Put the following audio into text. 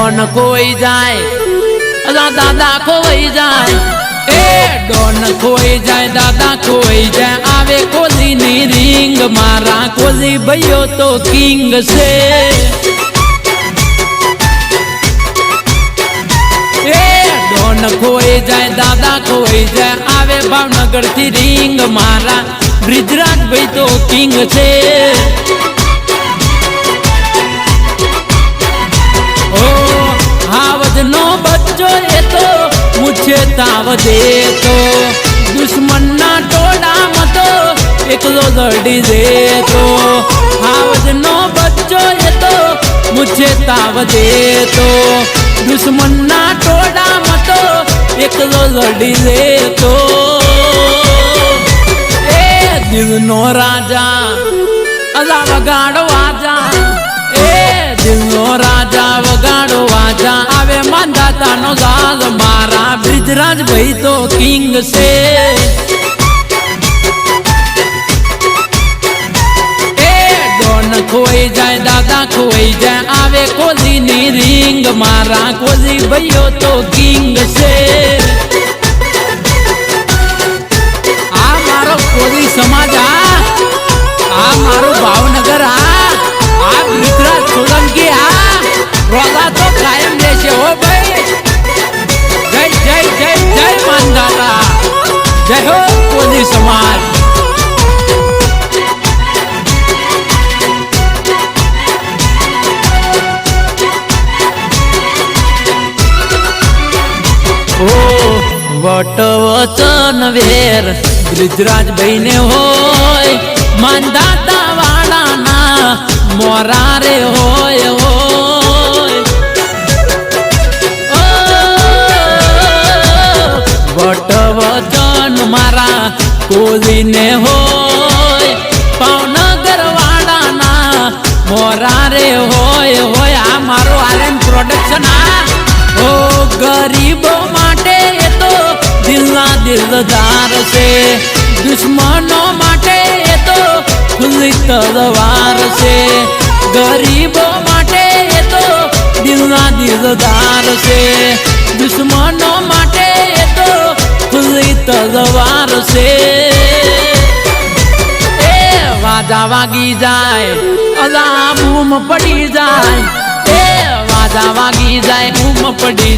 Don ખોઈ જાય દાદા ખોઈ જાય ડોન ખોઈ જાય દાદા ખોઈ જાય આવે કોલીની રીંગ મારા કોલી ભાઈઓ તો કિંગ છે ડોન ખોઈ જાય દાદા ખોઈ જાય આવે ભાવનગર થી રીંગ મારા બ્રિજરાજ ભાઈ તો કિંગ છે નો બચ્ચો એ તો મુझे તાવ દે તો દુશ્મન ના ટોળામાં તો એકલો લડી દે તો હાવજ નો બચ્ચો એ તો મુझे તાવ દે તો દુશ્મન ના ટોળામાં તો એકલો લડી દે તો એ દિલ નો રાજા અલા વગાડો આજા દિલ નો રાજા વગાડો વાજા આવે માંદાતા નો દાદ મારા બ્રિજરાજ ભાઈ તો કિંગ છે ડોન ખોઈ જાય દાદા ખોઈ જાય આવે કોલીની રીંગ મારા કોલી ભાઈઓ તો કિંગ છે આ મારો કોલી સમાજ આ મારું ભાવનગર આ બ્રિજરાજ સોલંકી રોલા તો કાયમ રહેશે હો ભાઈ જય જય જય જય માંદાતા જય હો કોલી સમાજ ઓ વટ વચન વેર બ્રિજરાજ ભાઈ ને હોય માંદાતા વાળાના મોરા રે હોય વટ વચન મારા કોલીને હોય ભાવનગર વાળાના મોરા રે હોય આ મારો આર્યન પ્રોડક્શન ઓ ગરીબો માટે એ તો દિલના દિલદાર છે દુશ્મનો માટે એ તો ખુલ્લી તલવાર છે ગરીબો માટે એ તો દિલના દિલદાર છે દુશ્મનો માટે એ તો ખુલ્લી તલવાર છે એ વાજા વાગી જાય અલા બૂમ પડી જાય એ વાજા વાગી જાય બૂમ પડી